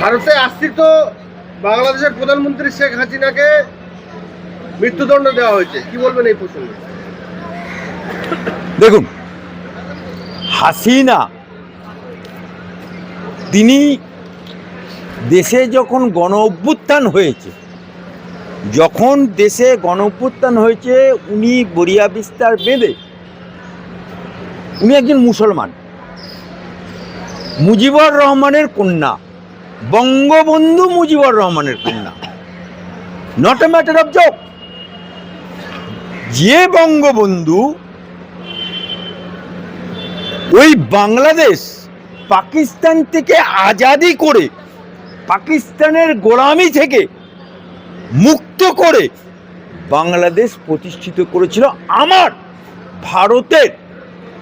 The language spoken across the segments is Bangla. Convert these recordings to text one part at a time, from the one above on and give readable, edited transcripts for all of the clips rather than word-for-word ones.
ভারতে আশ্রিত বাংলাদেশের প্রধানমন্ত্রী শেখ হাসিনাকে মৃত্যুদণ্ড দেওয়া হয়েছে, কি বলবেন এই প্রসঙ্গে? দেখুন, হাসিনা তিনি দেশে যখন গণ অভ্যুত্থান হয়েছে, উনি বরিয়া বিস্তার বেঁধে উনি একজন মুসলমান, মুজিবুর রহমানের কন্যা, বঙ্গবন্ধু মুজিবুর রহমানের কন্যা, not a matter of joke. যে বঙ্গবন্ধু ওই বাংলাদেশ পাকিস্তান থেকে আজাদি করে, পাকিস্তানের গোলামি থেকে মুক্ত করে বাংলাদেশ প্রতিষ্ঠিত করেছিল, আমার ভারতের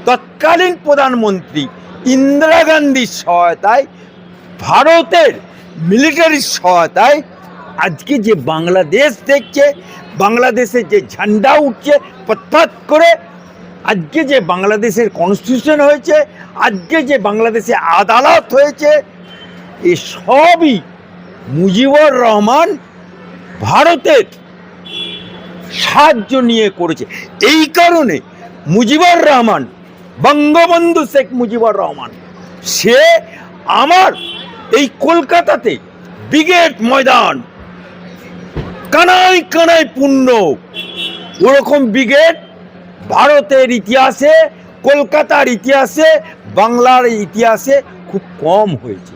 তৎকালীন প্রধানমন্ত্রী ইন্দিরা গান্ধীর সহায়তায়, ভারতের মিলিটারির সহায়তায় আজকে যে বাংলাদেশ দেখছে, বাংলাদেশের যে ঝান্ডা উঠছে পথ করে, আজকে যে বাংলাদেশের কনস্টিটিউশন হয়েছে, আজকে যে বাংলাদেশে আদালত হয়েছে, এসবই মুজিবুর রহমান ভারতের সাহায্য নিয়ে করেছে। এই কারণে মুজিবুর রহমান, বঙ্গবন্ধু শেখ মুজিবুর রহমান, সে আমার এই কলকাতাতে ব্রিগেড ময়দান কানায় কানায় পূর্ণ, ওরকম ব্রিগেড ভারতের ইতিহাসে, কলকাতার ইতিহাসে, বাংলার ইতিহাসে খুব কম হয়েছে।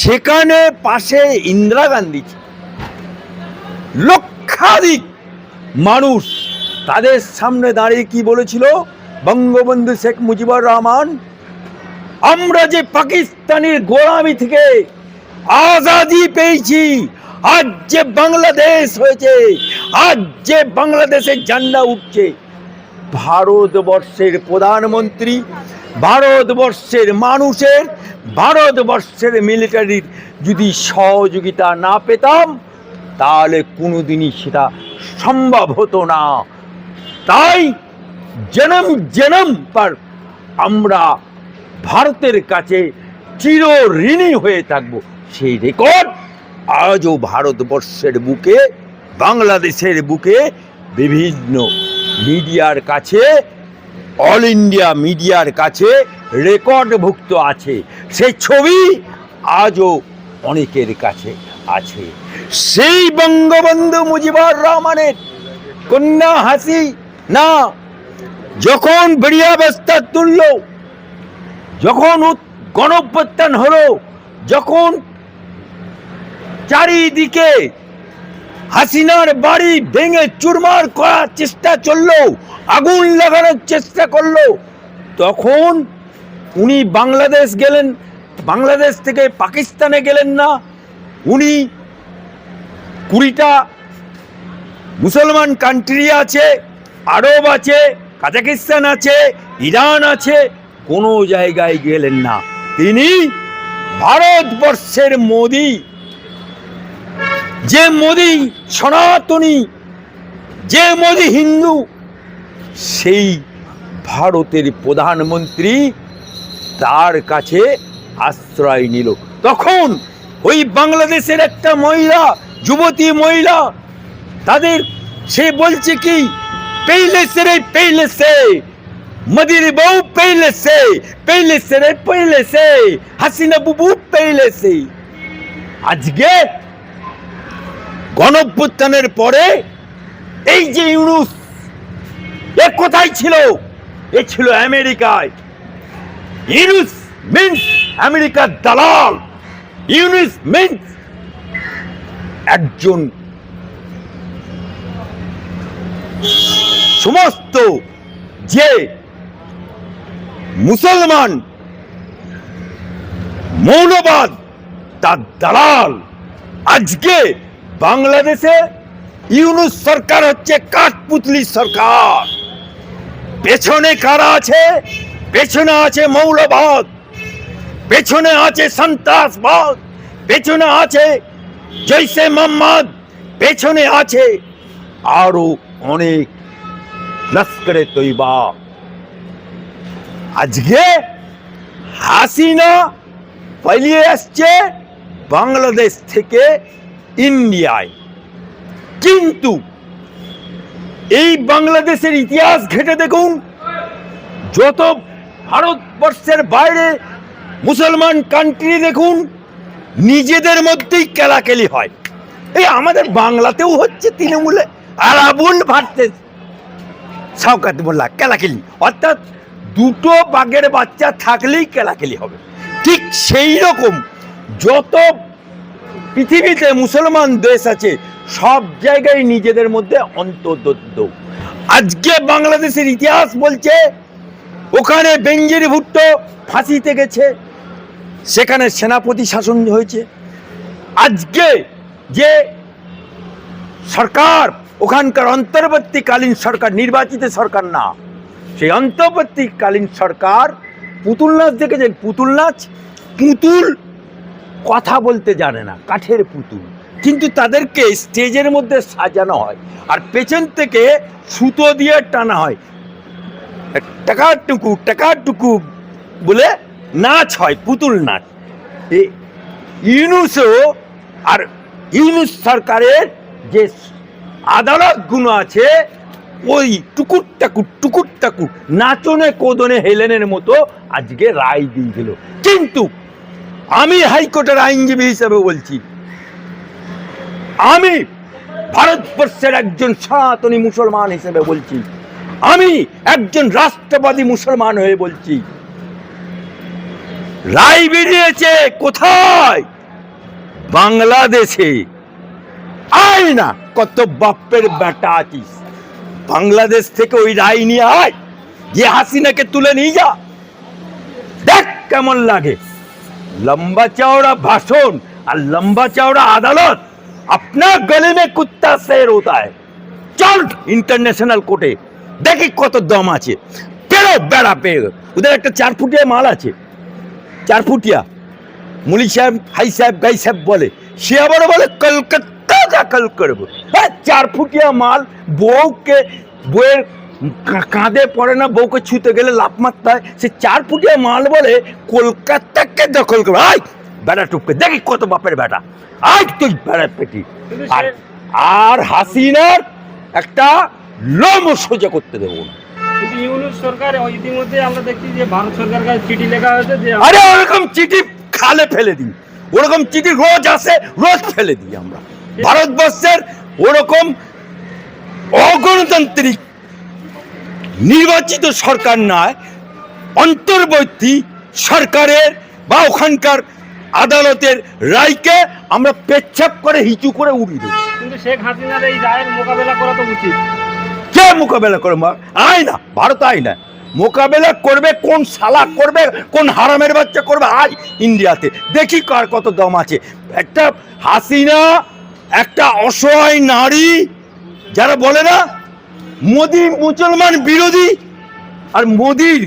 সেখানে পাশে ইন্দিরা গান্ধী, লক্ষাধিক মানুষ তাদের সামনে দাঁড়িয়ে কি বলেছিল? বঙ্গবন্ধু শেখ মুজিবুর রহমান, আমরা যে পাকিস্তানের গোলামি থেকে আজাদি পেয়েছি, আজ যে বাংলাদেশ হয়েছে, আজ যে বাংলাদেশের ঝান্ডা উঠছে, ভারতবর্ষের প্রধানমন্ত্রী, ভারতবর্ষের মানুষের, ভারতবর্ষের মিলিটারির যদি সহযোগিতা না পেতাম তাহলে কোনোদিনই সেটা সম্ভব হতো না। তাই জনম জনম পর আমরা ভারতের কাছে চির ঋণী হয়ে থাকব। সেই রেকর্ড আজও ভারতবর্ষের বুকে, বাংলাদেশের বুকে বিভিন্ন মিডিয়ার কাছে, অল ইন্ডিয়া মিডিয়ার কাছে রেকর্ডভুক্ত আছে। সেই ছবি আজও অনেকের কাছে আছে। সেই বঙ্গবন্ধু মুজিবুর রহমানের কন্যা হাসিনা যখন বেরিয়াবস্থা তুলল, যখন গণঅভ্যুত্থান হলো, যখন চারিদিকে হাসিনার বাড়ি ভেঙে চুরমার করার চেষ্টা চললো, আগুন লাগানোর চেষ্টা করলো, তখন উনি বাংলাদেশ গেলেন, বাংলাদেশ থেকে পাকিস্তানে গেলেন না। উনি 20টা মুসলমান কান্ট্রি আছে, আরব আছে, কাজাকিস্তান আছে, ইরান আছে, কোনো জায়গায় গেলেন না। তিনি ভারতবর্ষের মোদি, যে মোদি সনাতনী, যে মোদি হিন্দু, সেই ভারতের প্রধানমন্ত্রী তার কাছে আশ্রয় নিল। তখন ওই বাংলাদেশের একটা মহিলা, যুবতী মহিলা, তাদের সে বলছে কি, পেইলে সে রে পেইলে সে, মদির বউ পেইলে সে, পেইলে সে রে পেইলে সে, হাসিনা বুবু পেইলে সে। আজকে গণঅভ্যুত্থানের পরে এই যে ইউনুস, এ কোথায় ছিল? এ ছিল আমেরিকায়। ইউনুস মিন্স আমেরিকার দালাল। ইউনুস মিন্স একজন সমস্ত যে মুসলমান মৌলবাদ তার দালাল। আজকে বাংলাদেশে ইউনুস সরকার হচ্ছে কাঠপুতলি সরকার। পেছনে কারা আছে? পেছনে আছে মৌলবাদ, পেছনে আছে সন্ত্রাসবাদ, পেছনে আছে জৈশে মোহাম্মদ, পেছনে আছে আরো অনেক লস্করে তৈবা। আজকে হাসিনা পালিয়ে আসছে, বাংলাদেশ থেকে ইন্ডিয়ায়। কিন্তু এই বাংলাদেশের ইতিহাস ঘেঁটে দেখুন, যত ভারতবর্ষের বাইরে মুসলমান কান্ট্রি দেখুন, নিজেদের মধ্যেই কেলাকেলি হয়। এই আমাদের বাংলাতেও হচ্ছে তৃণমূলে আরাবুল ভার্সেস শওকত মোল্লা কেলাকেলি, অর্থাৎ দুটো বাঘের বাচ্চা থাকলেই কেলাকেলি হবে। ঠিক সেই রকম যত পৃথিবীতে মুসলমান দেশ আছে সব জায়গায় নিজেদের মধ্যে অন্তর্দ্বন্দ্ব। আজকে বাংলাদেশের ইতিহাস বলছে ওখানে বেনজির ভুট্টো ফাঁসিতে গেছে, সেখানে সেনাপতি শাসন হয়েছে। আজকে যে সরকার, ওখানকার অন্তর্বর্তীকালীন সরকার, নির্বাচিত সরকার না, সেই অন্তর্বর্তীকালীন সরকার পুতুল নাচ দেখেছেন? পুতুল নাচ, পুতুল কথা বলতে জানে না, কাঠের পুতুল, কিন্তু তাদেরকে স্টেজের মধ্যে সাজানো হয় আর পেছন থেকে সুতো দিয়ে টানা হয়, টাকাটুকু টাকাটুকু বলে নাচ হয়, পুতুল নাচ। ইউনুসও আর ইউনুস সরকারের যে আদালতগুলো আছে ওই টুকুর টাকুর নাচনে কোদনে হেলেনের মতো আজকে রায় দিয়ে দিল। কিন্তু আমি হাইকোর্টের আইনজীবী হিসেবে বলছি, আমি ভারতবর্ষের একজন সনাতনী মুসলমান হিসেবে বলছি, আমি একজন রাষ্ট্রবাদী মুসলমান হয়ে বলছি, রায় বেরিয়েছে কোথায়? বাংলাদেশে। আয় না, কত বাপের বেটা আছিস, বাংলাদেশ থেকে ওই রায় নিয়ে আয়, যে হাসিনাকে তুলে নিয়ে যা, দেখ কেমন লাগে। লম্বা চওড়া ভাষণ আর লম্বা চওড়া আদালত, আপনার গলে में कुत्ता शेर होता है। চল ইন্টারন্যাশনাল কোর্টে, দেখি কত দম আছে। পেরো বেড়া পেরো, ওদের একটা 4 ফুটিয়া মাল আছে, 4 ফুটিয়া মুলি সাহেব, হাই সাহেব, গাই সাহেব বলে, সে আবার বলে কলকাতা দাখল করবো। হ্যাঁ, 4 ফুটিয়া মাল, বউকে, বউয়ের কাঁধে পড়ে না, বউকে ছুতে গেলে লাফ মারতে হয়, সে 4 ফুটিয়া মাল বলে কলকাতাকে দখল করবো। আয় বেড়া টুপকে, দেখি কত বাপের বেটা, আয় তুই বেড়া পেটি। আর হাসিনার একটা লোম সোজা করতে দেবো না। কিন্তু ইউনুস সরকার ইতিমধ্যে আমরা দেখছি যে ভারত সরকার কাছে চিঠি লেখা হয়েছে যে আরে ওরকম চিঠি খালে ফেলে দিই, ওরকম চিঠি রোজ আসে, রোজ ফেলে দিই আমরা। ভারতবর্ষের ওরকম অগণতান্ত্রিক নির্বাচিত সরকার নয়, অন্তর্বর্তী সরকারের বা ওখানকার আদালতের রায়কে আমরা পেচ্ছাপ করে হিচু করে উড়িয়ে দেব। কিন্তু শেখ হাসিনার এই রায়ের মোকাবেলা করা তো উচিত। কে মোকাবেলা করবে? আয় না, ভারত আয় না মোকাবেলা করবে, কোন শালা করবে, কোন হারামের বাচ্চা করবে? আয় ইন্ডিয়াতে দেখি কার কত দম আছে। একটা হাসিনা, একটা অসহায় নারী, যারা বলে না মোদি মুসলমান বিরোধী, আর মোদির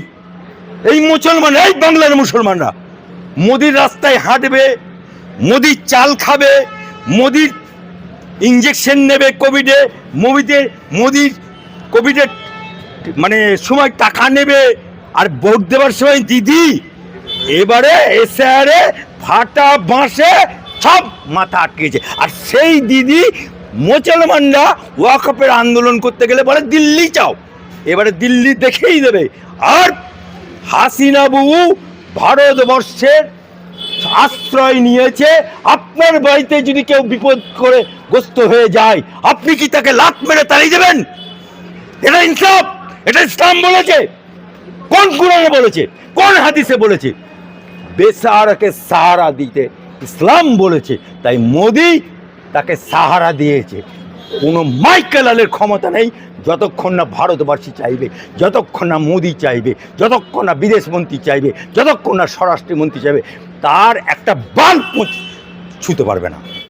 এই মুসলমান, এই বাংলার মুসলমানরা মোদির রাস্তায় হাঁটবে, মোদির চাল খাবে, মোদির ইঞ্জেকশন নেবে কোভিডে, মোদির কোভিডের মানে সময় টাকা নেবে, আর ভোট দেওয়ার সময় দিদি এবারে এসআরে ফাটা বাঁশে সব মাথা আটকেছে। আর সেই দিদি মুসলমানরা ওয়াকফের আন্দোলন করতে গেলে বলে দিল্লি চাও, এবারে দিল্লি দেখেই দেবে। আর হাসিনা বাবু ভারতবর্ষের আশ্রয় নিয়েছে, আপনার বাড়িতে যদি কেউ বিপদ করে গ্রস্ত হয়ে যায়, আপনি কি তাকে লাত মেরে তাড়িয়ে দেবেন? এটা ইনসাফ? এটা ইসলাম বলেছে? কোন কুরআনে বলেছে? কোন হাদিসে বলেছে? বেসাহারাকে সাহারা দিতে ইসলাম বলেছে, তাই মোদি তাকে সাহারা দিয়েছে। কোনো মাইকেল আলের ক্ষমতা নেই যতক্ষণ না ভারতবাসী চাইবে, যতক্ষণ না মোদি চাইবে, যতক্ষণ না বিদেশমন্ত্রী চাইবে, যতক্ষণ না স্বরাষ্ট্রমন্ত্রী চাইবে, তার একটা বাল ছুঁতে পারবে না।